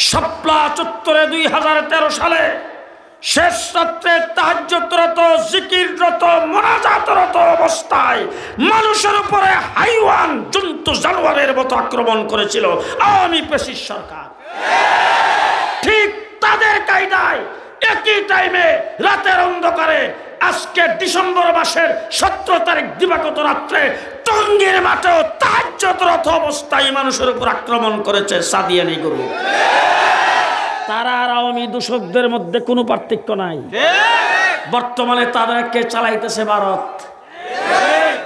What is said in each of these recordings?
শাপলা চত্বরে 2013 সালে শেষ রাত্রে তাহাজ্জুদরত, জিকিররত, মোনাজাতরত অবস্থায় মানুষের উপরে হাইওয়ান জন্তু জানোয়ারের মতো আক্রমণ করেছিল আওয়ামী ফ্যাসিস্ট সরকার। ঠিক তাদের কায়দায় একই টাইমে রাতের অন্ধকারে আজকে ডিসেম্বর মাসের 17 তারিখ দিবাগত রাত্রে টঙ্গীর মাঠেও তাহাজ্জুদরত অবস্থায় মানুষের উপর আক্রমণ করেছে সাদিয়ানি গ্রুপ। তারা আর আওয়ামী দূষকদের মধ্যে কোনো পার্থক্য নাই। বর্তমানে তাদেরকে চালাইতেছে ভারত।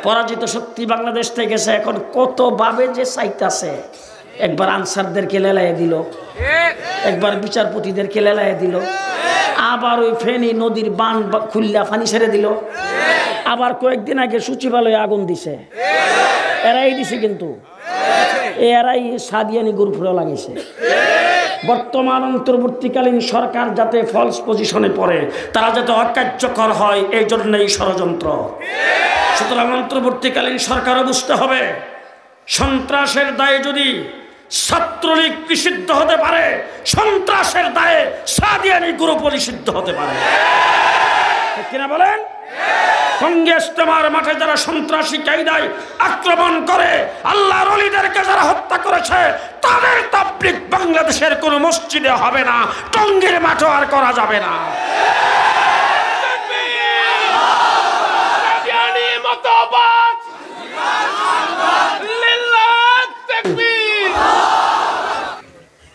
পরাজিত শক্তি বাংলাদেশ থেকে গেছে, এখন কত ভাবে যে চাইতেছে। একবার আনসারদেরকে লেলাইয়ে দিল, একবার বিচারপতিদেরকে লেলাইয়ে দিল, আবার ওই ফেনী নদীর বান খুললা পানি ছেড়ে দিল, আবার কয়েকদিন আগে সচিবালয়ে আগুন দিছে। এরাই দিছে, কিন্তু এরাই সাদিয়ানি গ্রুপে লাগাইছে। বর্তমান অন্তর্বর্তীকালীন সরকার যাতে ফলস পজিশনে পড়ে, তারা যাতে অকার্যকর হয়, এই জন্যই ষড়যন্ত্র। সুতরাং অন্তর্বর্তীকালীন সরকারও বুঝতে হবে, সন্ত্রাসের দায়ে যদি ছাত্রলীগ নিষিদ্ধ হতে পারে, সন্ত্রাসের দায়ে সাদিয়ানি গ্রুপও নিষিদ্ধ হতে পারে। কিনা বলেন? কংগ্রেস তোমার মাঠে যারা সন্ত্রাসী কায়দায় আক্রমণ করে, আল্লাহর ওলিদেরকে যারা হত্যা করেছে, তাদের তাবলীগ বাংলাদেশের কোন মসজিদে হবে না, টঙ্গীর মাঠে আর করা যাবে না।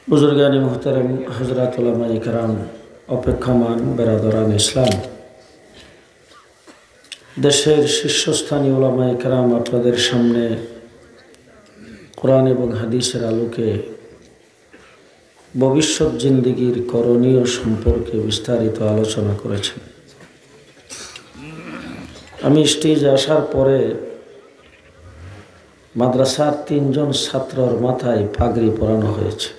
বুজুর্গানি মুহতারাম, হযরত উলামায়ে কেরাম, অপেক্ষমান বেরাদরান ইসলাম, দেশের শীর্ষস্থানীয় উলামায়ে কেরাম আপনাদের সামনে কোরআন এবং হাদিসের আলোকে ভবিষ্যৎ জিন্দেগির করণীয় সম্পর্কে বিস্তারিত আলোচনা করেছেন। আমি স্টেজে আসার পরে মাদ্রাসার 3 জন ছাত্রর মাথায় পাগড়ি পরানো হয়েছে।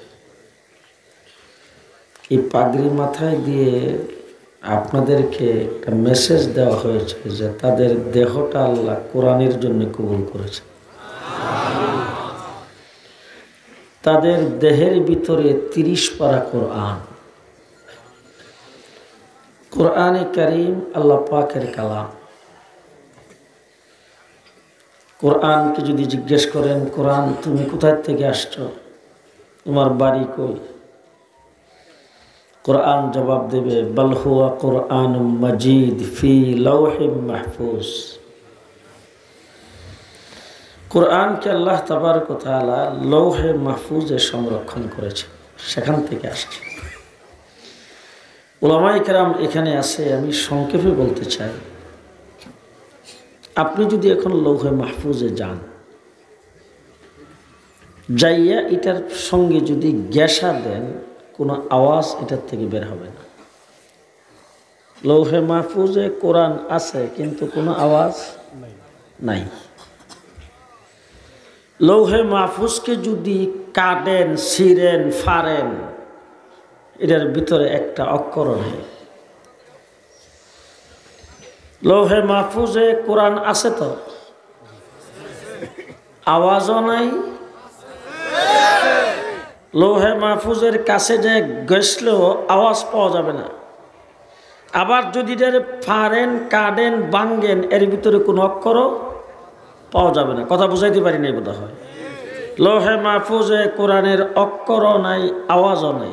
এই পাগড়ি মাথায় দিয়ে আপনাদেরকে একটা মেসেজ দেওয়া হয়েছে যে তাদের দেহটা আল্লাহ কোরআনের জন্য কবুল করেছে। তাদের দেহের ভিতরে 30 পারা কোরআন, কোরআনে কারীম আল্লাহ পাকের কালাম। কোরআনকে যদি জিজ্ঞেস করেন, কোরআন তুমি কোথায় থেকে আসছো, তোমার বাড়ি কই, কোরআন জবাব দেবে বাল হুয়া কোরআনুম মাজিদ ফি লাওহিম মাহফুজ। কোরআনকে আল্লাহ তাবারক ওয়া তাআলা লৌহে মাহফুজে সংরক্ষণ করেছে, সেখান থেকে আসছে। উলামায়ে কেরাম এখানে আছে, আমি সংক্ষেপে বলতে চাই, আপনি যদি এখন লৌহে মাহফুজে যান, যাইয়া এটার সঙ্গে যদি গ্যাসা দেন, কোনো আওয়াজ এটার থেকে বের হবে না। লৌহে মাহফুজে কোরআন আছে, কিন্তু কোনো আওয়াজ নাই। লৌহে মাহফুজকে যদি কাটেন, ছিঁড়েন, ফাড়েন, এটার ভিতরে একটা অক্ষর নেই। লৌহে মাহফুজে কোরআন আছে তো, আওয়াজও নাই। লৌহে মাহফুজের কাছে যে গেছলেও আওয়াজ পাওয়া যাবে না। আবার যদি এটার ফাড়েন, কাটেন, ভাঙ্গেন, এর ভিতরে কোনো অক্ষরও পাওয়া যাবে না। কথা বুঝাইতে পারি নাই বোধ হয়। লৌহে মাহফুজে কোরআনের অক্ষরও নাই, আওয়াজও নাই।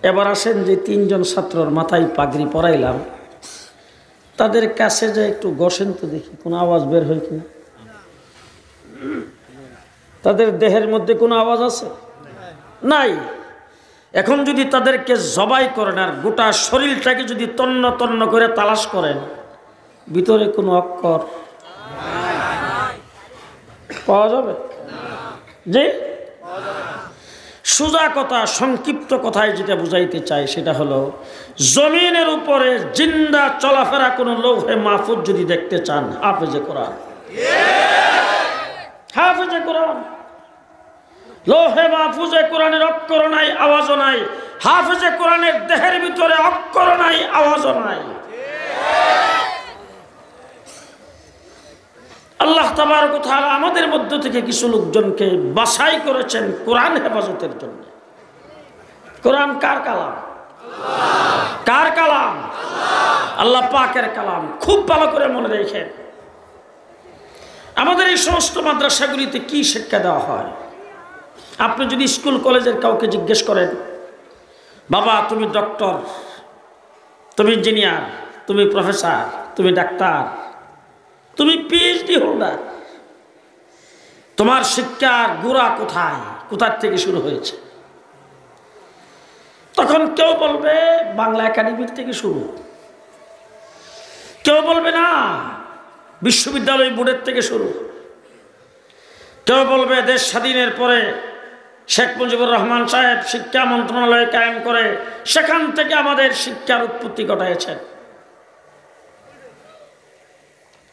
এবার আসেন যে 3 জন ছাত্রর মাথায় পাগড়ি পরাইলাম, তাদের কাছে যে একটু গসেন তো দেখি কোনো আওয়াজ বের হয় কিনা। তাদের দেহের মধ্যে কোনো আওয়াজ আছে? নাই। এখন যদি তাদেরকে জবাই করেন আর গোটা শরীরটাকে যদি তন্ন তন্ন করে তালাশ করেন, ভিতরে কোনো অক্ষর পাওয়া যাবে? জি, সোজা কথা, সংক্ষিপ্ত কথায় যেটা বুঝাইতে চাই সেটা হলো, জমিনের উপরে জিন্দা চলাফেরা কোনো লৌহে মাহফুজ যদি দেখতে চান, হাফেজে কোরআন, হাফেজে কোরআন। লৌহে মাহফুজে কোরআনের অক্ষর নাই, আওয়াজও নাই। হাফেজে কোরআনের দেহের ভিতরে অক্ষর নাই, আওয়াজও নাই। আল্লাহ তাবারক ওয়া তাআলা আমাদের মধ্য থেকে কিছু লোকজনকে বাছাই করেছেন কোরআন হেফাজতের জন্য। কোরআন কার কালাম? কার কালাম? আল্লাহ পাকের কালাম। খুব ভালো করে মনে রেখেন, আমাদের এই সমস্ত মাদ্রাসাগুলিতে কি শিক্ষা দেওয়া হয়? আপনি যদি স্কুল কলেজের কাউকে জিজ্ঞেস করেন, বাবা তুমি ডক্টর, তুমি ইঞ্জিনিয়ার, তুমি প্রফেসর, তুমি ডাক্তার, তুমি পিএইচডি হোল্ডার, তোমার শিক্ষার গোড়া কোথায়, কোথার থেকে শুরু হয়েছে? তখন কেউ বলবে বাংলা একাডেমির থেকে শুরু, কেউ বলবে না বিশ্ববিদ্যালয় বোর্ডের থেকে শুরু, কেউ বলবে দেশ স্বাধীনের পরে শেখ মুজিবুর রহমান সাহেব শিক্ষা মন্ত্রণালয় কায়েম করে সেখান থেকে আমাদের শিক্ষার উৎপত্তি ঘটাইছেন।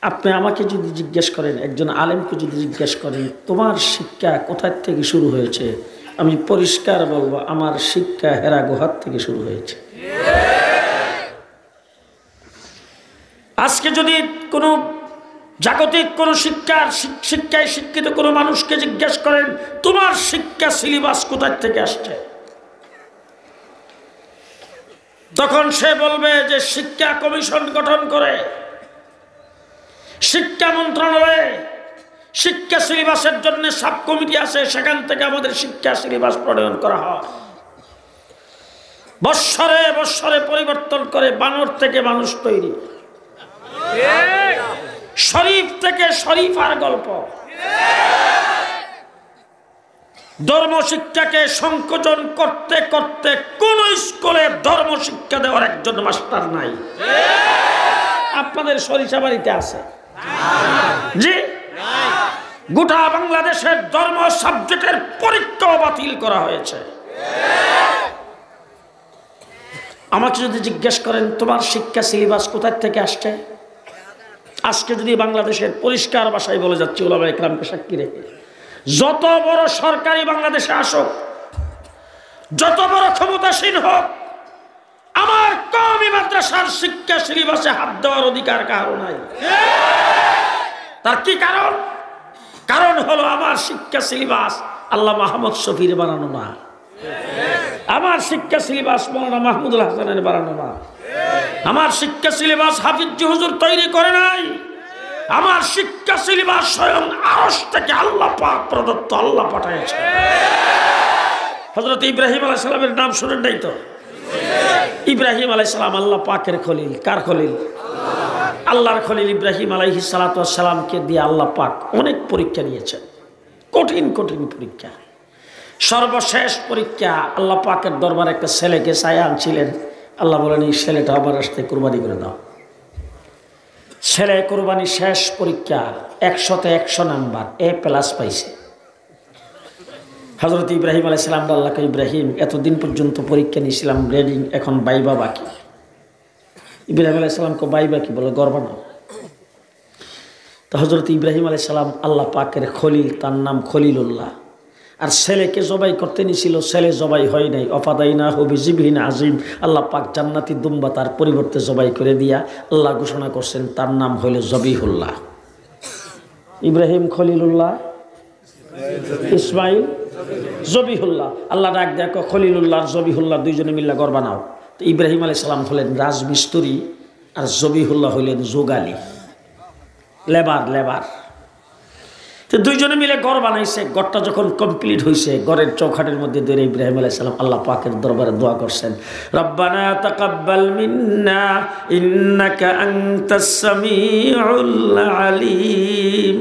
আপনি আমাকে যদি জিজ্ঞেস করেন, একজন আলেমকে যদি জিজ্ঞেস করেন তোমার শিক্ষা কোথায় থেকে শুরু হয়েছে, আমি পরিষ্কার বলবো আমার শিক্ষা হেরা গুহার থেকে শুরু হয়েছে। আজকে যদি কোনো জাগতিক কোনো শিক্ষায় শিক্ষিত কোনো মানুষকে জিজ্ঞেস করেন তোমার শিক্ষা সিলেবাস কোথায় থেকে আসছে, তখন সে বলবে যে শিক্ষা কমিশন গঠন করে শিক্ষা মন্ত্রণালয়ে শিক্ষা সিলেবাসের জন্য সাব কমিটি আছে, সেখান থেকে আমাদের শিক্ষা সিলেবাস প্রণয়ন করা হয়। বৎসরে বৎসরে পরিবর্তন করে বানর থেকে মানুষ তৈরি, শরীফ থেকে শরীফার গল্প। ধর্ম শিক্ষাকে সংকোচন করতে করতে কোন স্কুলে ধর্ম শিক্ষা দেওয়ার একজন মাস্টার নাই। আপনাদের সরিষাবাড়িতে আছে? জি, গোটা বাংলাদেশের ধর্ম সাবজেক্টের পরীক্ষা বাতিল করা হয়েছে। আমাকে যদি জিজ্ঞেস করেন তোমার শিক্ষা সিলেবাস কোথায় থেকে আসছে, আজকে যদি বাংলাদেশের পরিষ্কার ভাষায় বলে যাচ্ছে উলামায়ে ইকরামকে সাক্ষী রেখে, যত বড় সরকারি বাংলাদেশে আসুক, যত বড় ক্ষমতাসীন হোক, আমার কওমি মাদ্রাসার শিক্ষা সিলেবাসে হাত দেওয়ার অধিকার কারো নাই। তার কি কারণ? কারণ হলো আমার শিক্ষা সিলেবাস আল্লাহ মাহমুদ শফির বানানো না, আমার শিক্ষা সিলেবাস মৌলানা মাহমুদুল হাসানের বানানো না, আমার শিক্ষা সিলেবাস হাফিজ হুজুর তৈরি করে নাই, আমার শিক্ষা সিলেবাস স্বয়ং আরশ থেকে আল্লাহ পাক প্রদত্ত, আল্লাহ পাঠিয়েছে। হযরত ইব্রাহিম আলাইহিস সালামের নাম শুনেন নাই তো? ইব্রাহিম আলাইহিস সালাম আল্লাহ পাকের খলিল। কার খলিল? আল্লাহর খলিল ইব্রাহিম আলাইহিস সালাতু ওয়াস সালামকে দিয়ে আল্লাহ পাক অনেক পরীক্ষা নিয়েছেন, কঠিন কঠিন পরীক্ষা। সর্বশেষ পরীক্ষা আল্লাহ পাকের দরবারে একটা ছেলেকে চাই আনছিলেন। আল্লাহ বলেন এই ছেলেটা আমার রাস্তে কুরবানি করে দাও। ছেলে কুরবানি শেষ পরীক্ষা 100-তে 100 নাম্বার, A+ পাইছে। হযরত ইব্রাহিম আলাইহিস সালাম আল্লাহকে, ইব্রাহিম এতদিন পর্যন্ত পরীক্ষা নিয়েছিলাম গ্রেডিং, এখন বাইবা বাকি। ইব্রাহিম আলাইহিস সালামকে বাইবা কি বলে? গর্ব না। তো হযরত ইব্রাহিম আলাইহিস সালাম আল্লাহ পাকের খলিল, তার নাম খলিলুল্লাহ। আর ছেলেকে জবাই করতে নিছিল, ছেলে জবাই হয় নাই। অফাদাইনাহু বিযিবহিন আযীম, আল্লাহ পাক জান্নাতি দুম্বা তার পরিবর্তে জবাই করে দিয়া আল্লাহ ঘোষণা করছেন তার নাম হইল জবিহুল্লাহ। ইব্রাহিম খলিলুল্লাহ, ইসমাইল জবিহুল্লাহ। আল্লাহ ডাক দেখো খলিলুল্লাহ আর জবিহুল্লাহ দুইজনে মিল্লা গড় বানাও। তো ইব্রাহিম আলাইহিস সালাম হলেন রাজমিস্ত্রি আর জবিহুল্লাহ হইলেন যোগালী, লেবার। তো দুইজনে মিলে ঘর বানাইছে। ঘরটা যখন কমপ্লিট হয়েছে, ঘরের চৌখাটের মধ্যে ধরে ইব্রাহিম আলাইহিস সালাম আল্লাহ পাকের দরবারে দোয়া করছেন, রব্বানা তাকাব্বাল মিন্না ইন্নাকা আনতাস সামিউল আলিম।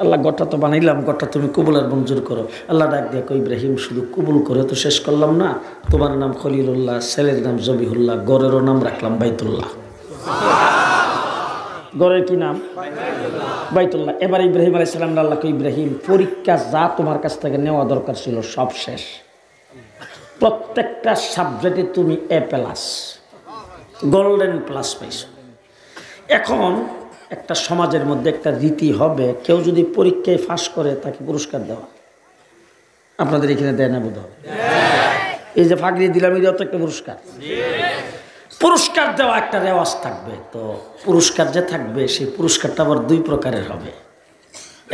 আল্লাহ ঘরটা তো বানাইলাম, ঘরটা তুমি কবুল আর মঞ্জুর করো। আল্লাহ ডাক দেখো ইব্রাহিম শুধু কবুল করে তো শেষ করলাম না, তোমার নাম খলিলুল্লাহ, ছেলের নাম জবিহুল্লাহ, ঘরেরও নাম রাখলাম বাইতুল্লাহ। ঘরের কি নাম? বাইতুল্লাহ। এবার ইব্রাহিম আলাইহিস সালাম আল্লাহকে, ইব্রাহিম পরীক্ষা যা তোমার কাছ থেকে নেওয়া দরকার ছিল সব শেষ, প্রত্যেকটা সাবজেক্টে তুমি A+ গোল্ডেন প্লাস পাইছো। এখন একটা সমাজের মধ্যে একটা রীতি হবে, কেউ যদি পরীক্ষায় ফাঁস করে তাকে পুরস্কার দেওয়া। আপনাদের এখানে দেয় না বোধহয়? এই যে ফাঁকরি দিলাম, এটাও তো একটা পুরস্কার। পুরস্কার দেওয়া একটা রেওয়াজ থাকবে। তো পুরস্কার যে থাকবে সেই পুরস্কারটা আবার 2 প্রকারের হবে।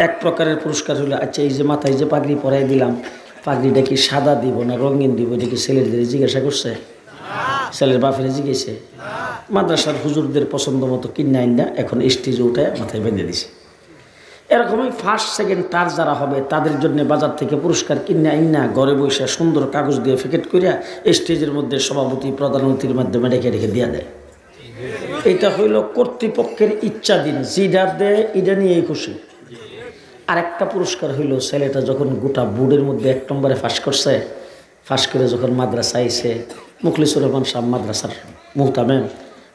এক প্রকারের পুরস্কার হলো, আচ্ছা এই যে মাথায় যে পাগড়ি পরাই দিলাম, পাগড়িটা কি সাদা দিব না রঙিন দিব, এটা কি ছেলেদের জিজ্ঞাসা করছে? ছেলের বাপের জিজ্ঞেসে? মাদ্রাসার হুজুরদের পছন্দ মতো কিনে আইন না, এখন স্টেজে উঠে মাথায় বেঁধে দিছে। এরকমই ফার্স্ট সেকেন্ড টার যারা হবে তাদের জন্য বাজার থেকে পুরস্কার কিনে আইন না, ঘরে বসে সুন্দর কাগজ দিয়ে প্যাকেট করিয়া স্টেজের মধ্যে সভাপতি প্রধানমন্ত্রীর মাধ্যমে রেখে রেখে দিয়ে দেয়। এটা হইল কর্তৃপক্ষের ইচ্ছাধীন, যেটা দেয় এটা নিয়েই খুশি। আরেকটা পুরস্কার হইল ছেলেটা যখন গোটা বোর্ডের মধ্যে 1 নম্বরে ফাঁস করছে, ফাঁস করে যখন মাদ্রাসা আইসে, মুখলিসুর রহমান সাহেব মাদ্রাসার মুহতামেম,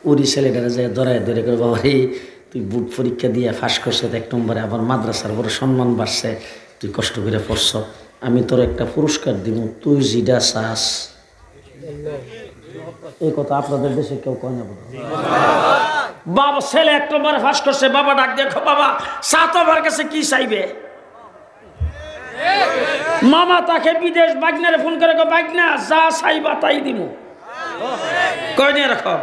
ওরই ছেলেটারা যায় ধরায় ধরে করে, বাবা রে তুই বোর্ড পরীক্ষা দিয়ে ফাঁস করছে 1 নম্বরে, আবার মাদ্রাসার বড় সম্মান বাড়ছে, তুই কষ্ট করে পড়ছ, আমি তোর একটা পুরস্কার দিব, তুই যেটা চাস। এই কথা আপনাদের দেশে কেউ কয় না? বাবা ছেলে 1 নম্বরে ফাঁস করছে, বাবা ডাক দেখো, বাবা চা তো আমার কাছে কি চাইবে? মামা তাকে বিদেশ বাগনারে ফোন করে, বাগনা যা চাইবা তাই দিব। কয় নিয়ে রাখো।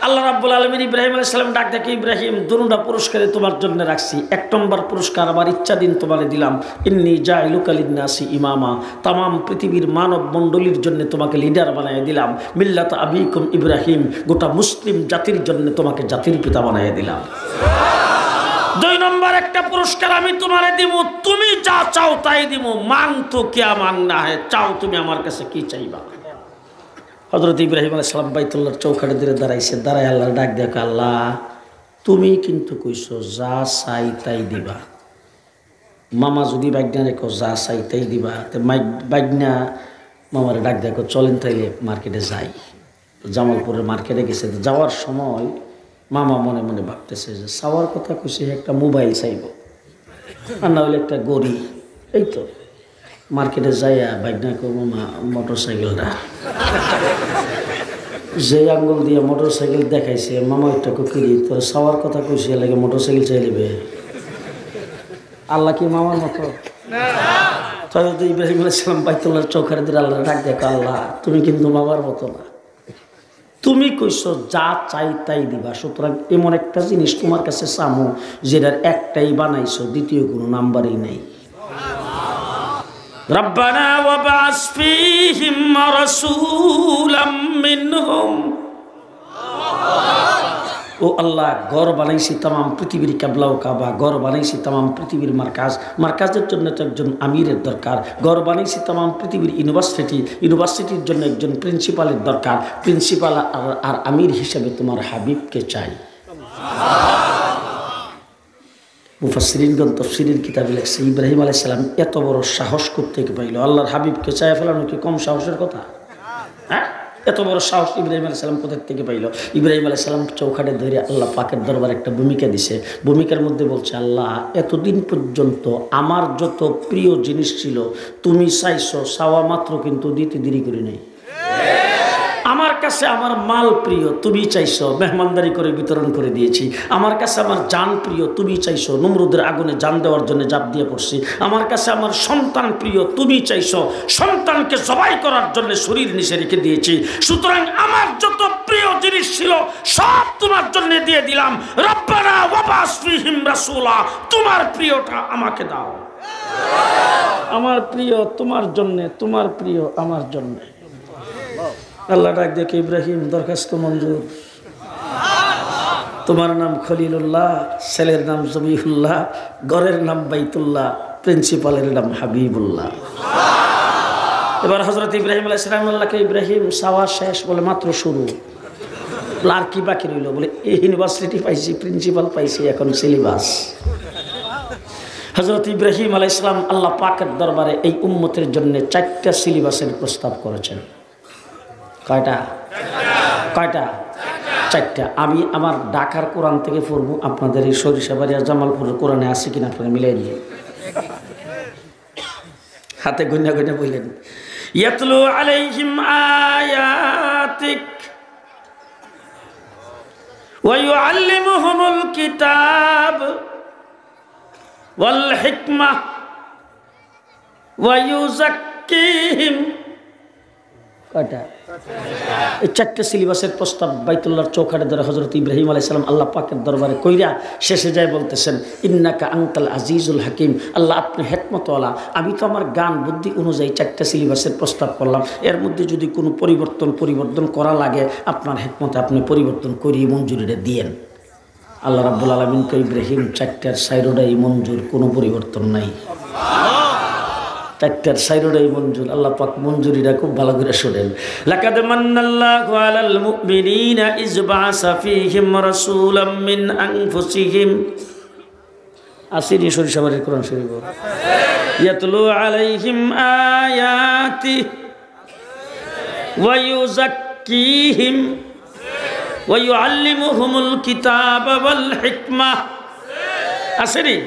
আল্লাহ রাব্বুল আলামিন ইব্রাহিম আলাইহিস সালাম ডাক দেখে, ইব্রাহিম দুটা পুরস্কারে তোমার জন্য রাখছি, 1 নম্বর পুরস্কার আমার ইচ্ছাধীন তোমারে দিলাম, ইন্নী জাইলুকা লিন-নাসি ইমামা, তামাম পৃথিবীর মানব মণ্ডলীর জন্য তোমাকে লিডার বানিয়ে দিলাম, মিল্লাত আবিকুম ইব্রাহিম, গোটা মুসলিম জাতির জন্য তোমাকে জাতির পিতা বানিয়ে দিলাম। 2 নম্বর একটা পুরস্কার আমি তোমারে দিব, তুমি যা চাও তাই দিব, মাং তো কিয়া মাংনা হে, চাও তুমি আমার কাছে কি চাইবা। হযরত ইব্রাহিম আলাইহিস সালাম বাইতুল্লাহর চৌকাঠে ধরে দাঁড়াইছে, দাঁড়ায় আল্লাহর ডাক দেখো, আল্লাহ তুমি কিন্তু কইছো যা চাই তাই দিবা। মামা যদি বাগনা রেখো যা চাই তাই দিবা, তো বাগনা মামারে ডাক দেখো, চলেন তাইলে মার্কেটে যাই। জামালপুরের মার্কেটে গেছে, যাওয়ার সময় মামা মনে মনে ভাবতেছে যে চাওয়ার কথা কইছে একটা মোবাইল চাইব, আর না হলে একটা গড়ি। এই তো মার্কেটে যাইয়া বাগনা করবো মোটর সাইকেলটা, যে আঙ্গুল দিয়ে মোটর সাইকেল দেখাইছে, মামা একটা কুকিরি তোর চাওয়ার কথা কইছে লাগে মোটর সাইকেল চাই নেবে। আল্লাহ কি মামার মতো? হযরত ইব্রাহিম আলাইহিস সালাম বাইতুল্লাহর চৌকাঠে ধরে আল্লাহ ডাক দেখো, আল্লাহ তুমি কিন্তু মামার মতো না, তুমি কইছো যা চাই তাই দিবা, সুতরাং এমন একটা জিনিস তোমার কাছে চামু যেটার একটাই বানাইছো, দ্বিতীয় কোনো নাম্বারই নাই। রব্বানা ওয়াবআস ফীহিম রাসূলাম মিনহুম, ও আল্লাহ ঘর বানাইছি তামাম পৃথিবীর কিবলা ও কাবা, ঘর বানাইছি তামাম পৃথিবীর মার্কাজ, মার্কাজের জন্য তো একজন আমিরের দরকার, ঘর বানাইছি তামাম পৃথিবীর ইউনিভার্সিটি, ইউনিভার্সিটির জন্য একজন প্রিন্সিপালের দরকার, প্রিন্সিপাল আর আমির হিসেবে তোমার হাবিবকে চাই। মুফাসসিরিনগণ তাফসীরের কিতাবে লেখছে, ইব্রাহিম আলাইহিস সালাম এত বড় সাহস করতে পাইল, আল্লাহর হাবিবকে চায় ফেলানো কি কম সাহসের কথা? হ্যাঁ, এত বড় সাহস ইব্রাহিম আলাইহিস সালাম কোথা থেকে পাইল? ইব্রাহিম আলাইহিস সালাম চৌখাটে ধরে আল্লাহ পাকের দরবারে একটা ভূমিকা দিছে, ভূমিকার মধ্যে বলছে, আল্লাহ এতদিন পর্যন্ত আমার যত প্রিয় জিনিস ছিল তুমি চাইছো, চাওয়া মাত্র কিন্তু দিতে দেরি করি নাই। আমার কাছে আমার মাল প্রিয়, তুমি চাইছো, মেহমানদারি করে বিতরণ করে দিয়েছি। আমার কাছে আমার জান প্রিয়, তুমি চাইছো, নমরুদের আগুনে জান দেওয়ার জন্য জাপ দিয়ে পড়ছি। আমার কাছে আমার সন্তান প্রিয়, তুমি চাইছো, সন্তানকে জবাই করার জন্য শরীর নিচে রেখে দিয়েছি। সুতরাং আমার যত প্রিয় জিনিস ছিল সব তোমার জন্য দিয়ে দিলাম। রব্বানা ওয়াবআস ফীহিম রাসূলা, তোমার প্রিয়টা আমাকে দাও। আমার প্রিয় তোমার জন্য, তোমার প্রিয় আমার জন্য। আল্লাহ ডাক দেখে, ইব্রাহিম দরখাস্ত মঞ্জুর, তোমার নাম খলিলুল্লাহ, ছেলের নাম জবিহুল্লাহ, ঘরের নাম বাইতুল্লাহ, প্রিন্সিপালের নাম হাবিবুল্লাহ। এবার হযরত ইব্রাহিম আলাইহিস সালাম আল্লাহকে, ইব্রাহিম চাওয়া শেষ, বলে মাত্র শুরু, আর কি বাকি রইল? বলে এই ইউনিভার্সিটি পাইছি, প্রিন্সিপাল পাইছি, এখন সিলেবাস। হযরত ইব্রাহিম আলাইহিস সালাম আল্লাহ পাকের দরবারে এই উম্মতের জন্য 4টা সিলেবাসের প্রস্তাব করেছেন। কয়টা? 4টা। আমি আমার ঢাকার কোরআন থেকে পড়বো, আপনাদের এই সরিষাবাড়ি আর জামালপুরের কোরআনে আছে কিনা আপনারা মিলাই নিয়ে হাতে গুন্না গুন্না বললেন, ইয়াতলু আলাইহিম আয়াতিক ওয়া ইউআল্লিমুহুমুল কিতাব ওয়াল হিকমাহ ওয়া ইউযাক্কিহিম কয়টা? এই 4টে সিলেবাসের প্রস্তাব বাইতুল্লাহর চৌকাঠে ধরে হযরত ইব্রাহিম আলাইহিস সালাম আল্লাহ পাকের দরবারে কইরা শেষে যায় বলতেছেন, ইন্নাকা আনতাল আজিজুল হাকিম, আল্লাহ আপনি হিকমতওয়ালা। আমি তো আমার জ্ঞান বুদ্ধি অনুযায়ী 4টে সিলেবাসের প্রস্তাব করলাম, এর মধ্যে যদি কোনো পরিবর্তন করা লাগে আপনার হিকমতে আপনি পরিবর্তন করিয়ে মঞ্জুরিটা দিয়েন। আল্লাহ রাব্বুল আলামিন কই, ইব্রাহিম 4টার সাইরোডাই মঞ্জুর, কোনো পরিবর্তন নাই। 4টার সাইরোডাই মঞ্জুর। আল্লাহ পাক মঞ্জুরিটা খুব ভালো করে শোনেন। লাকাদ মান্নাল্লাহু আলাল মুমিনিনা ইয বাআসা ফীহিম রাসূলাম মিন আনফুসিহিম। আসিরি শরীফের কোরআন শরীফ ইয়াতলু আলাইহিম আয়াতি ওয়া ইউযাক্কিহিম ওয়া ইউআল্লিমুহুমুল কিতাবা ওয়াল হিকমা। আসিরি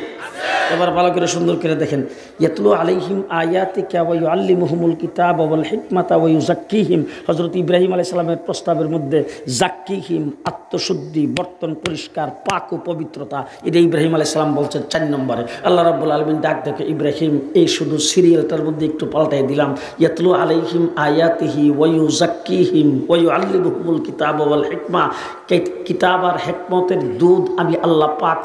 এবার ভালো করে সুন্দর করে দেখেন, ইয়াতলু আলাইহিম আয়াতিকা ওয়া ইউআল্লিমুহুমুল কিতাবা ওয়াল হিকমাতা ওয়া ইউযাক্কিহিম। হযরত ইব্রাহিম আলাইহিস সালামের প্রস্তাবের মধ্যে যাক্কিহিম, আত্মশুদ্ধি, বর্তন পরিষ্কার, পাক ও পবিত্রতা, এটা ইব্রাহিম আলাইহিস সালাম বলছেন 4 নম্বরে। আল্লাহ রাব্বুল আলামিন ডাক দেখে, ইব্রাহিম এই শুধু সিরিয়ালটার মধ্যে একটু পাল্টাই দিলাম, ইয়াতলু আলাইহিম আয়াতিহি ওয়া ইউযাক্কিহিম ওয়া ইউআল্লিমুহুমুল কিতাবা ওয়াল হিকমা। কিতাব আর হিকমতের দুধ আমি আল্লাহ পাক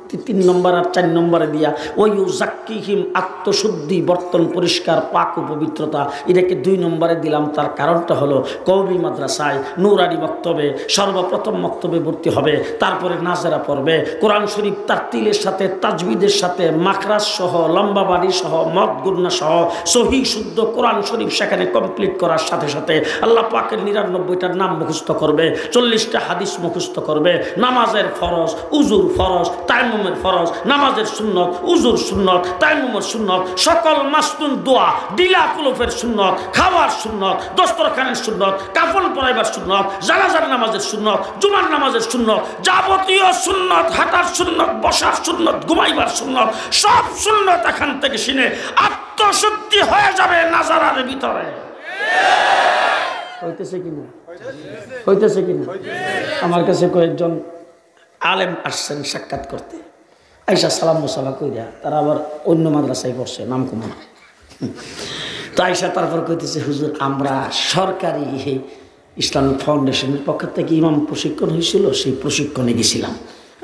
3 নম্বর আর 4 নম্বরে দিয়া ওই ইউযাক্কিহিম, আত্মশুদ্ধি, বর্তন পরিষ্কার, পাক ও পবিত্রতা, এটাকে 2 নম্বরে দিলাম। তার কারণটা হলো কওমি মাদ্রাসায় নুরানি মক্তবে সর্বপ্রথম মক্তবে ভর্তি হবে, তারপরে নাজেরা পড়বে, কোরআন শরীফ তারতিলের সাথে তাজবিদের সাথে মাখরাজ সহ, লম্বা বাড়ি সহ, মদ গুন্না সহ সহি শুদ্ধ কোরআন শরীফ সেখানে কমপ্লিট করার সাথে সাথে আল্লাহ পাকের 99টার নাম মুখস্থ করবে, 40টা হাদিস মুখস্থ করবে, নামাজের ফরজ, উজুর ফরজ, তায়াম্মুমের ফরজ, নামাজের সুন্নত, উজুর সুন্নত, তায়াম্মুমের সুন্নত, সকল মাসনুন দোয়া, দিলা কুলুফের সুন্নত, খাওয়ার সুন্নত, দস্তরখানের সুন্নত, কাফন পরাইবার সুন্নত, জানাজার নামাজের সুন্নত, জুমার নামাজের সুন্নত, যাবতীয় সুন্নত, হাঁটার সুন্নত, বসার সুন্নত, ঘুমাইবার সুন্নত, সব সুন্নত এখান থেকে শুনে আত্মশুদ্ধি হয়ে যাবে নাজারার ভিতরে। হইতেছে কিনা? হইতেছে কিনা? আমার কাছে কয়েকজন আলেম আসছেন সাক্ষাৎ করতে, আইসা সালাম মুসাফা কইরা তারা আবার অন্য মাদ্রাসায় পড়ছে, নাম কমো না। তো আইসা তারপর কইতেছে, হুজুর আমরা সরকারি ইসলামিক ফাউন্ডেশনের পক্ষ থেকে ইমাম প্রশিক্ষণ হয়েছিল, সেই প্রশিক্ষণে গেছিলাম।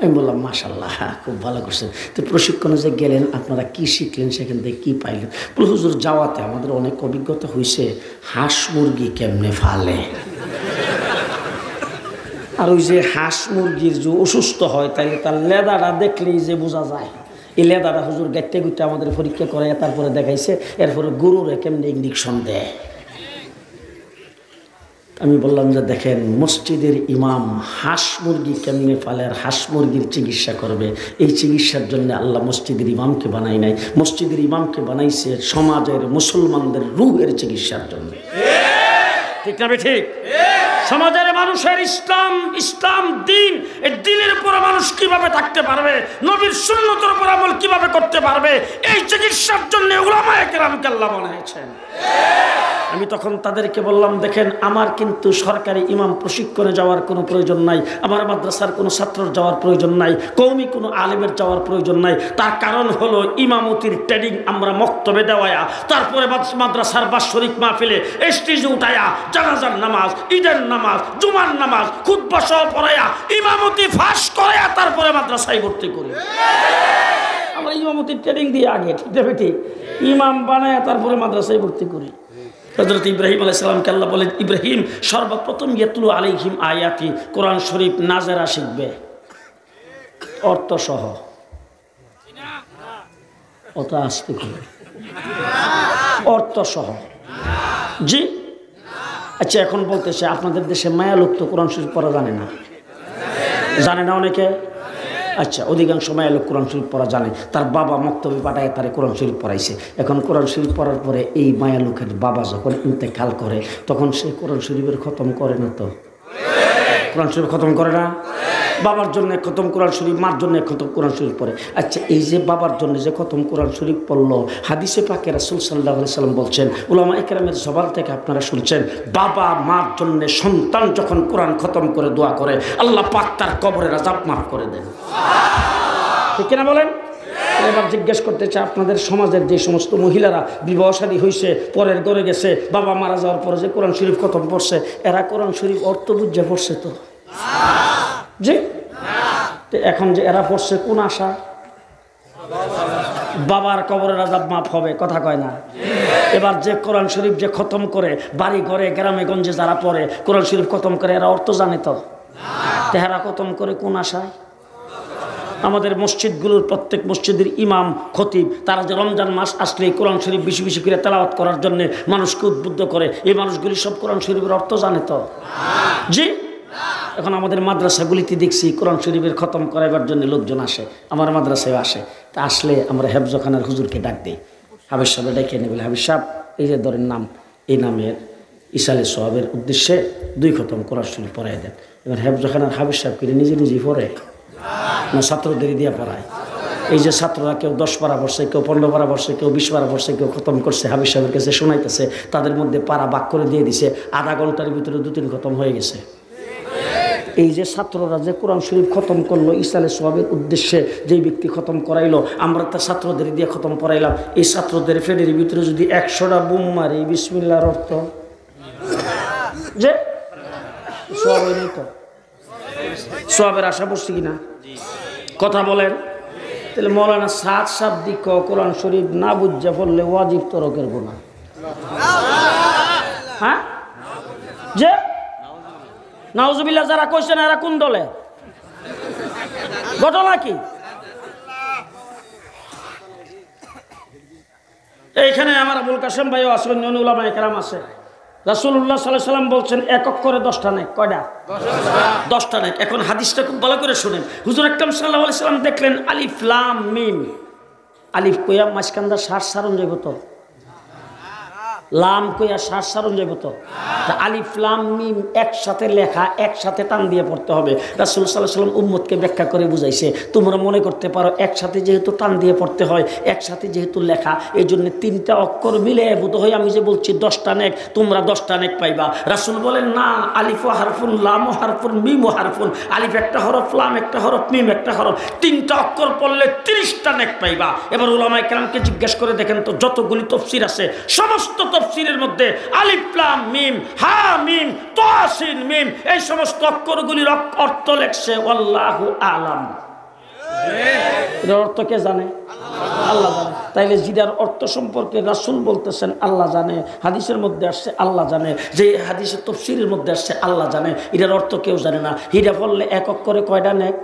আমি বললাম মাশাআল্লাহ, খুব ভালো করছেন। তো প্রশিক্ষণে যে গেলেন আপনারা কি শিখলেন, সেখান থেকে কী পাইলেন? বলে হুজুর যাওয়াতে আমাদের অনেক অভিজ্ঞতা হয়েছে, হাঁস মুরগি কেমনে ফালে, আর ওই যে হাঁস মুরগির যে অসুস্থ হয় তাইলে তার লেদাটা দেখলেই যে বোঝা যায়। এই লেদাটা হুজুর গাইতে গুইতে আমাদের পরীক্ষা করে তারপরে দেখাইছে, এরপরে গরুরে কেমনে ইঞ্জেকশন দেয়। আমি বললাম যে দেখেন, মসজিদের ইমাম হাঁস মুরগি কেমনে ফালে আর হাঁস মুরগির চিকিৎসা করবে, এই চিকিৎসার জন্য আল্লাহ মসজিদের ইমামকে বানাই নাই, মসজিদের ইমামকে বানাইছে সমাজের মুসলমানদের রূহের চিকিৎসার জন্য। ঠিক না ঠিক? সমাজের মানুষের ইসলাম দিন, এই দিনের উপর মানুষ কিভাবে থাকতে পারবে, নবীর সুন্নতের উপর আমল কিভাবে করতে পারবে, এই চিকিৎসার জন্য উলামায়ে কেরামকে আল্লাহ বানাইছেন। আমি তখন তাদেরকে বললাম, দেখেন আমার কিন্তু সরকারি ইমাম প্রশিক্ষণে যাওয়ার কোনো প্রয়োজন নাই, আমার মাদ্রাসার কোনো ছাত্রর যাওয়ার প্রয়োজন নাই, কওমি কোনো আলেমের যাওয়ার প্রয়োজন নাই। তার কারণ হলো ইমামতির ট্রেনিং আমরা মক্তবে দেওয়ায়া, তারপরে মাদ্রাসার বাৎসরিক মাহফিলে স্টেজে উঠায়া জানাজার নামাজ, ঈদের নামাজ, জুমার নামাজ, খুতবা সহ পড়ায়া ইমামতি ফাঁস করায়া তারপরে মাদ্রাসায় ভর্তি করি। আমরা ইমামতির ট্রেনিং দিয়ে আগে ঠিক ইমাম বানায়া তারপরে মাদ্রাসায় ভর্তি করি। হযরত ইব্রাহিম আলাইহিস সালামকে আল্লাহ বলেন, ইব্রাহিম সর্বপ্রথম ইয়াতলু আলাইহিম আয়াতি, কোরআন শরীফ নাজেরা শিখবে অর্থ সহ। অত আসতে করে অর্থ সহ। জি আচ্ছা, এখন বলতেছে আপনাদের দেশে মায়া লোক তো কোরআন শরীফ পড়া জানে না, জানে না অনেকে? আচ্ছা, অধিকাংশ মায়া লোক কোরআন শরীফ পড়া জানে, তার বাবা মক্তবে পাঠায় তারে কোরআন শরীফ পড়াইছে। এখন কোরআন শরীফ পড়ার পরে এই মায়া লোকের বাবা যখন ইন্তেকাল করে তখন সে কোরআন শরীফের খতম করে না, তো কোরআন শরীফ খতম করে না? বাবার জন্য খতম কোরআন শরীফ, মার জন্য খতম কোরআন শরীফ পড়ে। আচ্ছা, এই যে বাবার জন্য যে খতম কোরআন শরীফ পড়লো, হাদিসে পাকে রাসূল সাল্লাল্লাহু আলাইহি সাল্লাম বলছেন, উলামায়ে কেরামের জবান থেকে আপনারা শুনছেন, বাবা মার জন্য সন্তান যখন কোরআন খতম করে দোয়া করে, আল্লাহ পাক তার কবরের আযাব মাফ করে দেন। ঠিক কিনা বলেন? এবার জিজ্ঞেস করতে চাই, আপনাদের সমাজের যে সমস্ত মহিলারা বিবাহ শাদী হয়েছে, পরের ঘরে গেছে, বাবা মারা যাওয়ার পরে যে কোরআন শরীফ খতম পড়ছে, এরা কোরআন শরীফ অর্থ বুঝে পড়ছে তো? জি। এখন যে এরা পড়ছে কোন আশা? বাবার কবরের আযাব মাফ হবে, কথা কয় না। এবার যে কোরআন শরীফ যে খতম করে বাড়ি ঘরে গ্রামে গঞ্জে যারা পড়ে কোরআন শরীফ খতম করে, এরা অর্থ জানে তো? তেহারা খতম করে কোন আশায়? আমাদের মসজিদগুলোর প্রত্যেক মসজিদের ইমাম খতিব তারা যে রমজান মাস আসলে কোরআন শরীফ বেশি বেশি করে তেলাওয়াত করার জন্য মানুষকে উদ্বুদ্ধ করে, এই মানুষগুলি সব কোরআন শরীফের অর্থ জানে তো? জি। এখন আমাদের মাদ্রাসাগুলিতে দেখছি কোরআন শরীফের খতম করাইবার জন্য লোকজন আসে, আমার মাদ্রাসায় আসে। তা আসলে আমরা হেফজখানার হুজুরকে ডাক দিই, হাবিজ সাহেব ডেকে নিয়ে বলে, হাবিজ সাহেব এই যে ধরেন নাম, এই নামের ইসালে সোহাবের উদ্দেশ্যে 2 খতম কোরআন শরীফ পড়াই দেন। এবার হেফজখানার হাবিজ সাহেব করে নিজে নিজেই পড়ে না ছাত্রদের দিয়ে পড়ায়? এই যে ছাত্ররা কেউ 10 পারা পড়ছে, কেউ 15 পারা পড়ছে, কেউ 20 পারা পড়ছে, কেউ খতম করছে, হাবিজ সাহেবের কাছে শোনাইতেছে, তাদের মধ্যে পারা বাক করে দিয়ে দিছে, আধা ঘন্টার ভিতরে 2-3 খতম হয়ে গেছে। এই যে ছাত্ররা যে কোরআন শরীফ খতম করলো ইসালে সোহাবের উদ্দেশ্যে, যেই ব্যক্তি খতম করাইলো, আমরা তার ছাত্রদের দিয়ে খতম করাইলাম, এই ছাত্রদের ফেডের ভিতরে যদি 100টা বুম মারি বিসমিল্লাহর অর্থ যে সোহাব হয়নি তো? সোহাবের আশা পড়ছি কিনা কথা বলেন? তাহলে মৌলানা সাদ শাব্দিক কোরআন শরীফ না বুঝে পড়লে ওয়াজিব তরকের গুনাহ। হ্যাঁ যে নাউজুবিল্লাহ যারা কইছেন এরা কোন দলে? ঘটনা কি? এইখানে আমার আবুল কাসেম ভাইও আসবেন, উলামায়ে কেরাম আছে। রাসূলুল্লাহ সাল্লাল্লাহু আলাইহি ওয়াসাল্লাম বলছেন এক অক্ষরে 10টা নেক। কয়টা? 10টা নেক। এখন হাদিসটা খুব ভালো করে শুনেন। হুজুর আকরাম সাল্লাল্লাহু আলাইহি ওয়াসাল্লাম দেখলেন আলিফ লাম মিম, আলিফ কইয়া মাঝখানটা শ্বাস সারণ যাইব তো, লাম কইয়া শ্বাস সারণ যাইব তো। আলিফ লাম মিম একসাথে লেখা, একসাথে টান দিয়ে পড়তে হবে। রাসূল সাল্লাল্লাহু আলাইহি ওয়াসাল্লাম উম্মতকে ব্যাখ্যা করে বুঝাইছে, তোমরা মনে করতে পারো একসাথে যেহেতু টান দিয়ে পড়তে হয়, একসাথে যেহেতু লেখা, এই জন্য 3টা অক্ষর মিলে বোধ হয় আমি যে বলছি 10টা নেক, তোমরা 10টা নেক পাইবা। রাসূল বলেন না, আলিফ ও হারফুন, লাম ও হারফুন, মিম ও হারফুন। আলিফ একটা হরফ, লাম একটা হরফ, মিম একটা হরফ, 3টা অক্ষর পড়লে 30টা নেক পাইবা। এবার উলামায়ে কেরামকে জিজ্ঞেস করে দেখেন তো, যতগুলি তাফসীর আছে সমস্ত তাফসীরের মধ্যে আলিফ লাম মিম, হা মিম, তাসিন মিম, এই সমস্ত অক্ষরগুলির অর্থ লেখছে আল্লাহু আলাম। এর অর্থ কে জানে? আল্লাহ জানে। তাইলে জিরার অর্থ সম্পর্কে রাসূল বলতেছেন আল্লাহ জানে, হাদিসের মধ্যে আসছে আল্লাহ জানে, যে হাদিসের তাফসীরের মধ্যে আসছে আল্লাহ জানে, এটার অর্থ কেউ জানে না। হিরা বললে এক অক্ষরে কয়টা নেক?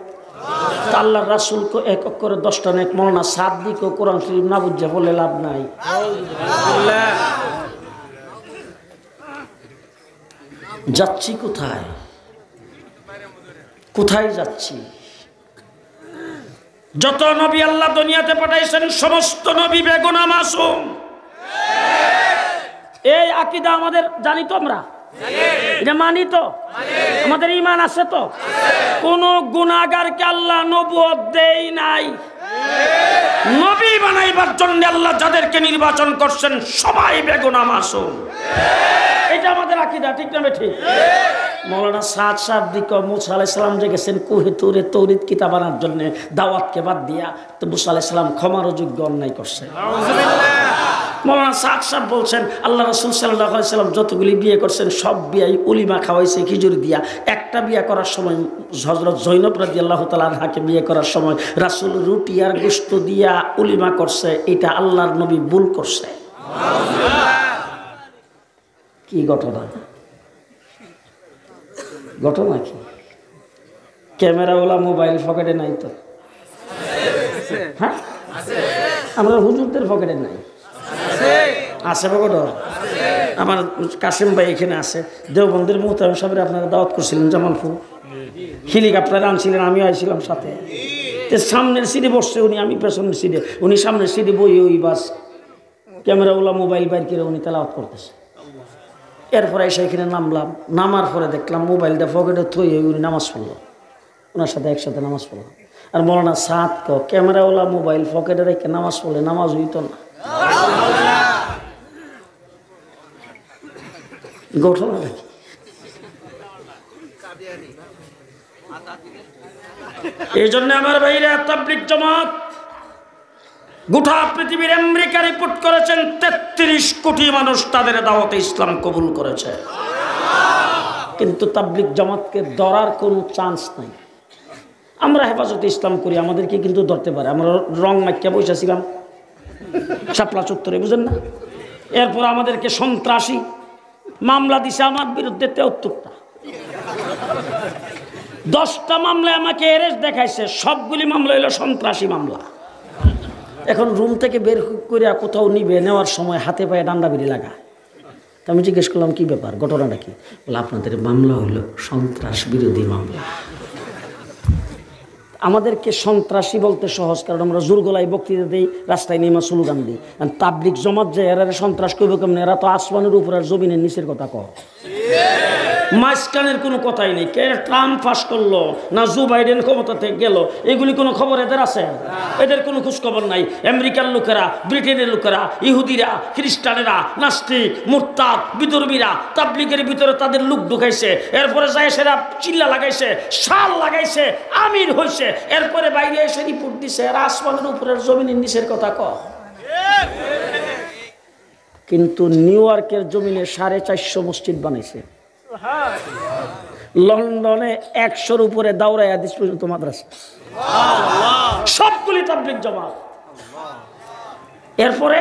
আল্লাহ রাসূলকে এক অক্ষরে 10টা নেক। মৌলানা সাদ্দিক ও কোরআন শরীফ না বুঝে বলে লাভ নাই। যাচ্ছি কোথায়? কোথায় যাচ্ছি? যত নবী আল্লাহ দুনিয়াতে পাঠাইছেন সমস্ত নবী বেগুনাহ মাসুম। এই আকীদা আমাদের জানি তো, আমরা এটা মানি তো, আমাদের ঈমান আছে তো। কোন গুনাহগারকে আল্লাহ নবুয়ত দেই নাই। নবী বানাইবার জন্য আল্লাহ যাদেরকে নির্বাচন করছেন সবাই বেগুনাহ মাসুম। এটা আমাদের আকীদা, ঠিক না ঠিক? মৌলানা সাদ শাব্দিক মুসা আলাইহিস সালাম যে গেছেন কুহে তুরে তৌরিত কিতাব আনার জন্য, দাওয়াতকে বাদ দিয়া, তো মুসা আলাইহিস সালাম ক্ষমার যোগ্য অন্যায় করছে। মৌলানা সাদ সাহেব বলছেন আল্লাহ রাসূল সাল্লাল্লাহু আলাইহি সাল্লাম যতগুলি বিয়ে করছেন সব বিয়াই উলিমা খাওয়াইছে খিজুর দিয়া। একটা বিয়ে করার সময় হযরত জৈনব রাদিয়াল্লাহু তাআলা আনহাকে বিয়ে করার সময় রাসূল রুটি আর গোশত দিয়া উলিমা করছে, এটা আল্লাহর নবী ভুল করছে। কি ঘটনা? ঘটনা কি? ক্যামেরাওয়ালা মোবাইল পকেটে নাই তো? হ্যাঁ, আমরা হুজুরদের পকেটে নাই, আছে পকেটে। আমার কাসেম ভাই এখানে আছে, দেওবন্দের মুহতামিম সাহেবের আপনারা দাওয়াত করছিলেন জামালপুর, হেলিকপ্টারে আনছিলেন, আমিও আইছিলাম সাথে। সামনের সিটে বসছে উনি, আমি পেছনের সিটে, উনি সামনের সিটে বই, ওই বাস ক্যামেরাওয়ালা মোবাইল বাইর করে উনি তেলাওয়াত করতেছে। এরপরে এসে এখানে নামলাম, নামার পরে দেখলাম মোবাইলটা পকেটে থই উনি নামাজ পড়লো, ওনার সাথে একসাথে নামাজ পড়লাম। আর মৌলানা সাদ ক্যামেরাওয়ালা মোবাইল পকেটে রেখে নামাজ পড়লে নামাজ হইত না। ঘটনাটা কি? এই জন্য আমার ভাইরা তাবলীগ জামাত গোটা পৃথিবীর আমেরিকা রিপোর্ট করেছেন 33 কোটি মানুষ তাদের দাওয়াতে ইসলাম কবুল করেছে। কিন্তু তাবলিগ জামাতকে ধরার কোনো চান্স নাই। আমরা হেফাজতে ইসলাম করি, আমাদেরকে কিন্তু ধরতে পারে। আমরা রং মাইকা বসেছিলাম শাপলা চত্বরে, বুঝেন না? এরপর আমাদেরকে সন্ত্রাসী মামলা দিছে আমার বিরুদ্ধে 73টা। 10টা মামলায় আমাকে অ্যারেস্ট দেখাইছে, সবগুলি মামলা হইল সন্ত্রাসী মামলা। এখন রুম থেকে বের করে কোথাও নিবে, নেওয়ার সময় হাতে পায়ে ডান্ডা বেরিয়ে লাগা। তা আমি জিজ্ঞেস করলাম কি ব্যাপার, ঘটনাটা কি? বলে আপনাদের মামলা হইল সন্ত্রাস বিরোধী মামলা। আমাদেরকে সন্ত্রাসী বলতে সহজ, কারণ আমরা জোর গলায় বক্তৃতা দিই, রাস্তায় নেমে স্লোগান দিই। তাবলিগ জমাত যে এরা সন্ত্রাস করবে কেমন? এরা তো আসমানের উপর আর জমিনের নিচের কথা কয়, মাঝখানের কোনো কথাই নেই। কে ট্রাম্প পাস করলো না জো বাইডেন ক্ষমতাতে গেল, এগুলি কোনো খবর এদের আছে? এদের কোনো খোঁজ খবর নাই। আমেরিকার লোকেরা, ব্রিটেনের লোকেরা, ইহুদিরা, খ্রিস্টানেরা, নাস্তিক, মুরতাদ, বিধর্মীরা তাবলিগের ভিতরে তাদের লোক ঢুকাইছে। এরপরে যায় সেরা চিল্লা লাগাইছে, শাল লাগাইছে, আমির হয়েছে। এরপরে বাইরে এসে রিপোর্ট দিছে এরা আসমানের উপরের জমিনের নিচের কথা কয়। কিন্তু নিউ ইয়র্কের জমিনে 450 মসজিদ বানাইছে। লন্ডনে 100-র উপরে দাওরায়ে হাদিস পর্যন্ত মাদ্রাসা, সবগুলি তাবলিগ জামাত। এরপরে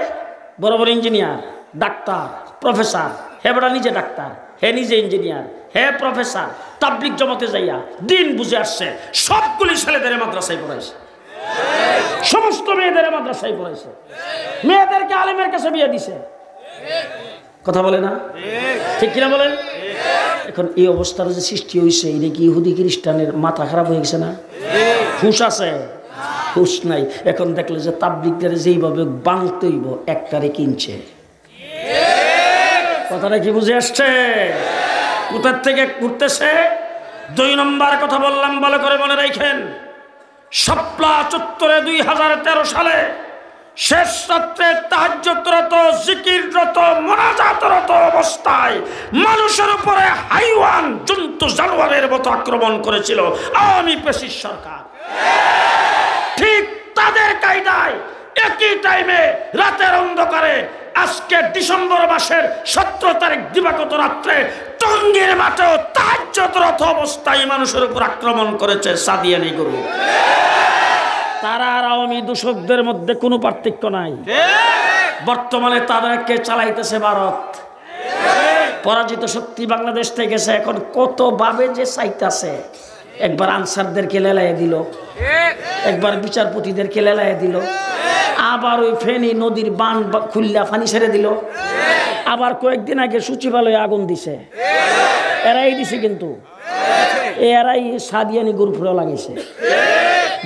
বড় বড় ইঞ্জিনিয়ার, ডাক্তার, প্রফেসর। হে বড় নিজে ডাক্তার, হে নিজে ইঞ্জিনিয়ার, হে প্রফেসর, তাবলিগ জমাতে যাইয়া দিন বুঝে আসছে। সবগুলি ছেলেদের মাদ্রাসায় পড়াইছে, সমস্ত মেয়েদের মাদ্রাসায় পড়াইছে, মেয়েদেরকে আলেমের কাছে বিয়ে দিছে। কথা বলে না? ঠিক কিনা বলেন? এখন এই অবস্থার যে সৃষ্টি হয়েছে, এটা কি ইহুদি খ্রিস্টানের মাথা খারাপ হয়ে গেছে না? হুঁশ আছে? হুঁশ নাই। এখন দেখলে যে তাবলিগদের যেইভাবে বাংতে হইব, একটারে কিনছে। কথাটা কি বুঝে আসছে? কোথার থেকে ঘুরতেছে? 2 নম্বর কথা বললাম, ভালো করে মনে রাখেন। শাপলা চত্বরে 2013 সালে শেষ রাত্রে তাহাজ্জুদরত, জিকিররত, মুনাজাতরত অবস্থায় মানুষের উপরে হাইওয়ান, জন্তু জানোয়ারের মতো আক্রমণ করেছিল আওয়ামী ফ্যাসিস্ট সরকার। ঠিক তাদের কায়দায় একই টাইমে রাতের অন্ধকারে আজকে ডিসেম্বর মাসের 17 তারিখ দিবাগত রাত্রে টঙ্গীর মাঠেও তাহাজ্জুদরত অবস্থায় মানুষের উপর আক্রমণ করেছে সাদিয়ানি গ্রুপ। তারা আর আওয়ামী দূষকদের মধ্যে কোনো পার্থক্য নাই। বর্তমানে তাদেরকে চালাইতেছে ভারত। পরাজিত শক্তি বাংলাদেশ থেকে গেছে, এখন কত ভাবে যে চাইতেছে। একবার আনসারদেরকে লেলাইয়ে দিল, একবার বিচারপতিদেরকে লেলাইয়ে দিল, আবার ওই ফেনী নদীর বান খুললা পানি ছেড়ে দিল, আবার কয়েকদিন আগে সচিবালয়ে আগুন দিছে। এরাই দিছে, কিন্তু এরাই সাদিয়ানি গ্রুপরে লাগাইছে।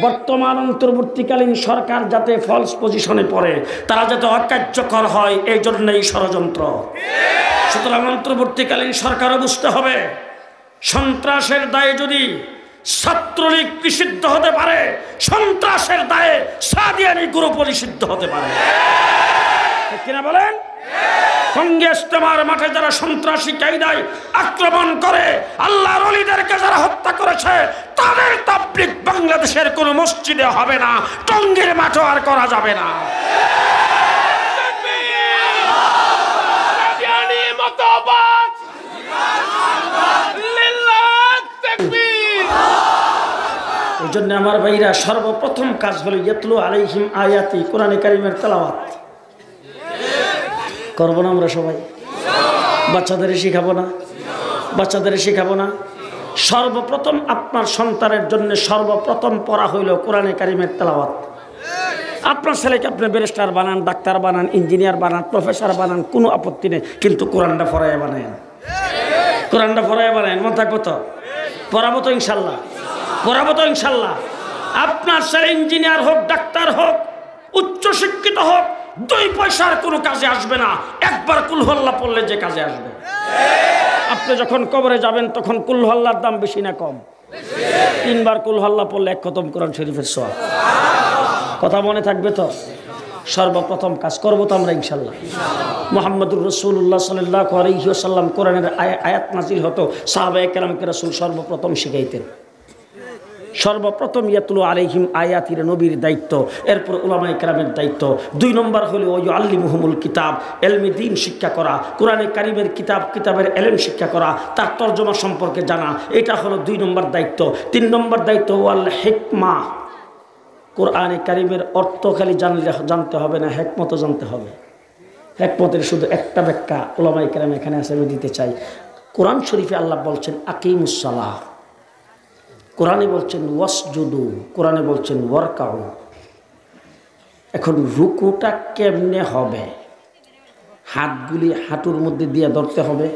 বর্তমান অন্তর্বর্তীকালীন সরকার যাতে ফলস পজিশনে পড়ে, তারা যাতে অকার্যকর হয়, এই জন্যই ষড়যন্ত্র। সুতরাং অন্তর্বর্তীকালীন সরকারও বুঝতে হবে, সন্ত্রাসের দায়ে যদি ছাত্রলীগ নিষিদ্ধ হতে পারে, সন্ত্রাসের দায়ে সাদিয়ানি গ্রুপও নিষিদ্ধ হতে পারে। কিনা বলেন? টঙ্গী ইজতেমার মাঠে যারা সন্ত্রাসী কায়দায় আক্রমণ করে, আল্লাহর ওলিদেরকে যারা হত্যা করেছে, তাদের তাবলীগ বাংলাদেশের কোন মসজিদে হবে না, টঙ্গীর মাঠে আর করা যাবে না। এই জন্য আমার ভাইরা, সর্বপ্রথম কাজ হলো ইয়াতলু আলাইহিম আয়াতি, কোরআনে কারিমের তেলাওয়াত করবো না আমরা সবাই? বাচ্চাদের শিখাবো না? বাচ্চাদের শিখাবো না? সর্বপ্রথম আপনার সন্তানের জন্য সর্বপ্রথম পড়া হইল কোরআনে কারিমের তেলাওয়াত। আপনার ছেলেকে আপনি ব্যারিস্টার বানান, ডাক্তার বানান, ইঞ্জিনিয়ার বানান, প্রফেসর বানান, কোনো আপত্তি নেই, কিন্তু কোরআনটা পড়ায় বানায়। কোরআনটা পড়ায় বানায়, মন থাকবো তো? পড়াবো তো ইনশাল্লাহ, পড়াবো তো ইনশাল্লাহ। আপনার ছেলে ইঞ্জিনিয়ার হোক, ডাক্তার হোক, উচ্চশিক্ষিত হোক, 2 পয়সার কোনো কাজে আসবে না, একবার কুল হল্লা পড়লে যে কাজে আসবে। আপনি যখন কবরে যাবেন তখন কুল হল্লার দাম বেশি না কম? 3 বার কুল হল্লা পড়লে 1 খতম কোরআন শরীফের সওয়াব। কথা মনে থাকবে তো? সর্বপ্রথম কাজ করবো তো আমরা ইনশাল্লাহ। মুহাম্মদুর রাসূলুল্লাহ সাল্লাল্লাহু আলাইহি ওয়াসাল্লাম কোরআনের আয়াত নাজিল হতো, সাহাবায়ে কেরামকে রাসূল সর্বপ্রথম শিখাইতেন। সর্বপ্রথম ইয়াতলু আলাইহিম আয়াতির নবীর দায়িত্ব, এরপর উলামায়ে কেরামের দায়িত্ব। 2 নম্বর হলো ইউআল্লিমুহুমুল কিতাব, এলমে দ্বীন শিক্ষা করা, কোরআনে কারিমের কিতাবের এলেম শিক্ষা করা, তার তর্জমা সম্পর্কে জানা, এটা হলো 2 নম্বর দায়িত্ব। 3 নম্বর দায়িত্ব ওয়াল হিকমা, কোরআনে কারিমের অর্থ খালি জানতে হবে না, হিকমতও জানতে হবে। হিকমতের শুধু একটা ব্যাখ্যা উলামায়ে কেরাম এখানে আছে, আমি দিতে চাই। কোরআন শরীফে আল্লাহ বলছেন আকিমুস সালাহ, কোরআনে বলছেন ওয়াসজুদু, কোরআনে বলছেন ওয়ারকাউ। এখন রুকুটা কেমনে হবে? হাতগুলি হাঁটুর মধ্যে দিয়ে ধরতে হবে,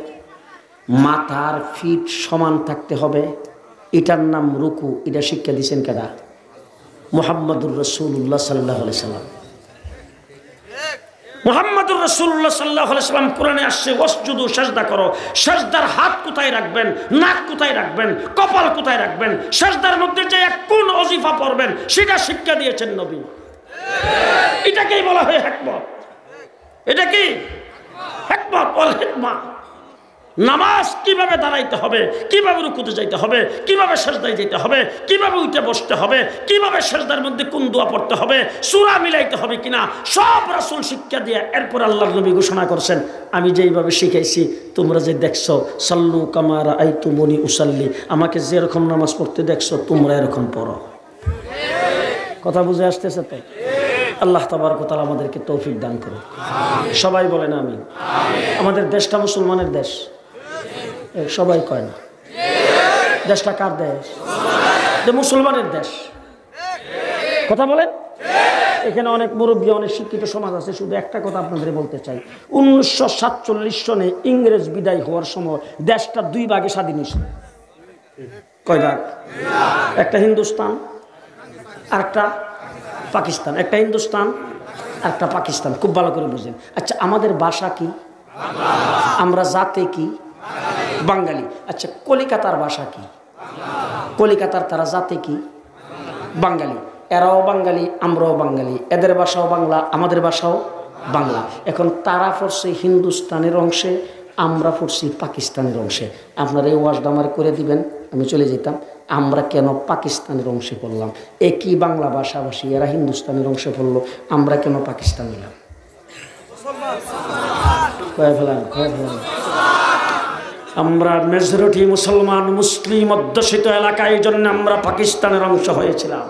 মাথার ফিট সমান থাকতে হবে, এটার নাম রুকু। এটা শিক্ষা দিয়েছেন কেডা? মুহাম্মদুর রাসূলুল্লাহ সাল্লাল্লাহু আলাইহি সাল্লাম। মুহাম্মদুর রাসূলুল্লাহ সাল্লাল্লাহু আলাইহি সাল্লাম কোরআনে আসছে ওয়াসজুদু, সাজদা করো। সাজদার হাত কোথায় রাখবেন, নাক কোথায় রাখবেন, কপাল কোথায় রাখবেন, সাজদার মধ্যে যে কোন ওজিফা পড়বেন সেটা শিক্ষা দিয়েছেন নবী। এটাকেই বলা হয় হিকমত। এটা কি হিকমত? ওয়াল হিকমা। নামাজ কিভাবে দাঁড়াইতে হবে, কিভাবে রুকুতে যাইতে হবে, কিভাবে সাজদায় যেতে হবে, কিভাবে উঠে বসতে হবে, কিভাবে সাজদার মধ্যে কোন দোয়া পড়তে হবে, সূরা মিলাইতে হবে কিনা, সব রাসূল শিক্ষা দিয়ে এরপর আল্লাহর নবী ঘোষণা করছেন আমি যেইভাবে শিখাইছি তোমরা যে দেখছো, সাল্লু কামা রাআইতুমুনি উসাল্লি, আমাকে যেরকম নামাজ পড়তে দেখছো তোমরা এরকম পড়ো। কথা বুঝে আসতেছে তো? আল্লাহ তাবারক ওয়া তাআলা আমাদেরকে তৌফিক দান করুন। সবাই বলেন আমিন। আমাদের দেশটা মুসলমানের দেশ, সবাই কয় না। দেশটা কার দেশ? মুসলমানের দেশ। কথা বলেন। এখানে অনেক মুরব্বী, অনেক শিক্ষিত সমাজ আছে। শুধু একটা কথা আপনাদের বলতে চাই, 1947 সনে ইংরেজ বিদায় হওয়ার সময় দেশটা 2 ভাগে স্বাধীন হয়েছিল। কয় ভাগ? একটা হিন্দুস্তান আর একটা পাকিস্তান। একটা হিন্দুস্তান আর একটা পাকিস্তান। খুব ভালো করে বুঝেন। আচ্ছা, আমাদের ভাষা কি? আমরা জাতে কি? বাঙালি। আচ্ছা, কলিকাতার ভাষা কি? কলিকাতার তারা জাতে কি? বাঙালি। এরাও বাঙালি, আমরাও বাঙালি। এদের ভাষাও বাংলা, আমাদের ভাষাও বাংলা। এখন তারা পড়ছে হিন্দুস্তানের অংশে, আমরা পড়ছি পাকিস্তানের অংশে। আপনারা এই ওয়াজটা আমার করে দিবেন, আমি চলে যেতাম। আমরা কেন পাকিস্তানের অংশে পড়লাম? একই বাংলা ভাষাভাষী, এরা হিন্দুস্তানের অংশে পড়লো, আমরা কেন পাকিস্তান নিলাম? আমরা মেজরিটি মুসলমান, মুসলিম অধ্যুষিত এলাকায়, এই জন্য আমরা পাকিস্তানের অংশ হয়েছিলাম।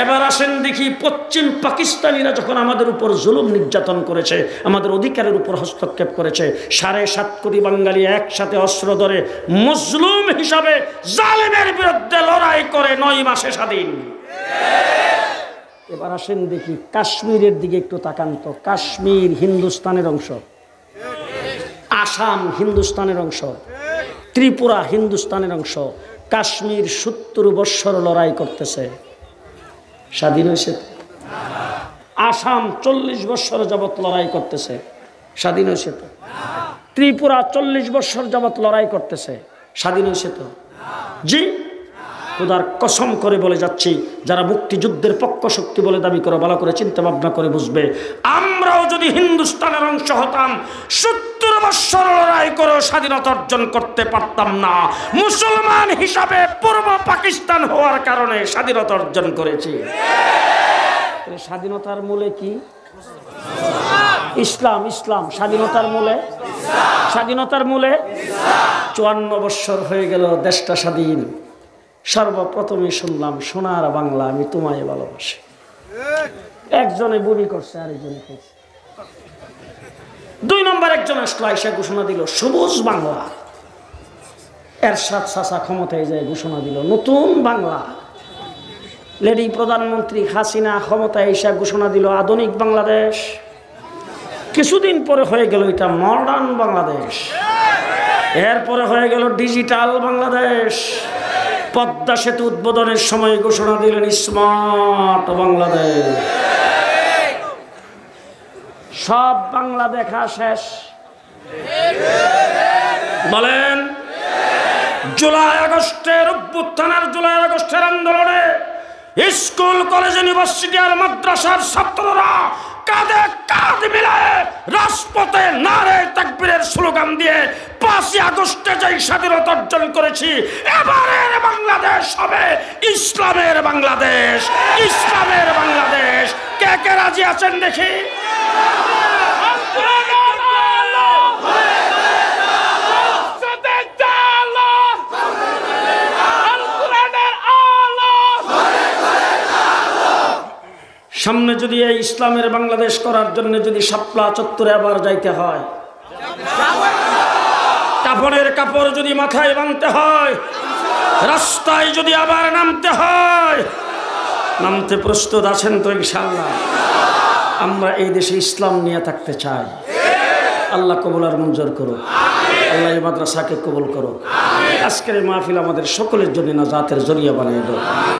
এবার আসেন দেখি, পশ্চিম পাকিস্তানিরা যখন আমাদের উপর জুলুম নির্যাতন করেছে, আমাদের অধিকারের উপর হস্তক্ষেপ করেছে, 7.5 কোটি বাঙালি একসাথে অস্ত্র ধরে মজলুম হিসাবে জালেমের বিরুদ্ধে লড়াই করে 9 মাসে স্বাধীন। এবার আসেন দেখি কাশ্মীরের দিকে একটু তাকান তো। কাশ্মীর হিন্দুস্তানের অংশ, আসাম হিন্দুস্তানের অংশ, ত্রিপুরা হিন্দুস্তানের অংশ। কাশ্মীর 70 বৎসর লড়াই করতেছে, স্বাধীন হয়েছে। আসাম 40 বৎসর যাবৎ লড়াই করতেছে, স্বাধীন হয়েছে তো। ত্রিপুরা 40 বৎসর যাবৎ লড়াই করতেছে, স্বাধীন হয়েছে তো। জি, খোদার কসম করে বলে যাচ্ছি, যারা মুক্তিযুদ্ধের পক্ষ শক্তি বলে দাবি করে, ভালো করে চিন্তা ভাবনা করে বুঝবে, আমরাও যদি হিন্দুস্তানের অংশ হতাম 70 বৎসর লড়াই করে স্বাধীনতা অর্জন করতে পারতাম না। মুসলমান হিসাবে পূর্ব পাকিস্তান হওয়ার কারণে স্বাধীনতা অর্জন করেছি। স্বাধীনতার মূলে কি? ইসলাম। ইসলাম স্বাধীনতার মূলে, স্বাধীনতার মূলে 54 বৎসর হয়ে গেল দেশটা স্বাধীন। সর্বপ্রথমে শুনলাম সোনার বাংলা আমি তোমায় ভালোবাসি। একজনে বমি করছে, আরেকজনে খেয়েছে। 2 নম্বর একজন আসলো, আইসা ঘোষণা দিল সবুজ বাংলা। এরশাদ চাচা ক্ষমতায় যায় ঘোষণা দিল নতুন বাংলা। লেডি প্রধানমন্ত্রী হাসিনা ক্ষমতায় এসে ঘোষণা দিল আধুনিক বাংলাদেশ। কিছুদিন পরে হয়ে গেল এটা মডার্ন বাংলাদেশ। এরপরে হয়ে গেল ডিজিটাল বাংলাদেশ। পদ্মা সেতু উদ্বোধনের সময় ঘোষণা দিলেন স্মার্ট বাংলাদেশ। সব বাংলা দেখা শেষ। বলেন, জুলাই আগস্টের অভ্যুত্থানের, জুলাই আগস্টের আন্দোলনে স্কুল, কলেজ, ইউনিভার্সিটি আর মাদ্রাসার ছাত্ররা কাঁধে কাঁধ মিলায়ে রাজপথে নারে তাকবীরের স্লোগান দিয়ে 5ই আগস্টে যেই স্বাধীনতা অর্জন করেছি, এবারের বাংলাদেশ হবে ইসলামের বাংলাদেশ, ইসলামের বাংলাদেশ। কে কে রাজি আছেন দেখি? সামনে যদি এই ইসলামের বাংলাদেশ করার জন্য যদি শাপলা চত্বরে আবার যাইতে হয়, কাপড়ের কাপড় যদি মাথায় বাঁধতে হয়, রাস্তায় যদি আবার নামতে হয়, নামতে প্রস্তুত আছেন তো ইনশাআল্লাহ? আমরা এই দেশে ইসলাম নিয়ে থাকতে চাই। আল্লাহ কবুল আর মঞ্জুর করুক, আল্লাহ এই মাদ্রাসাকে কবুল করুক। আজকের এই মাহফিল আমাদের সকলের জন্য নাজাতের জরিয়া বানিয়ে দাও।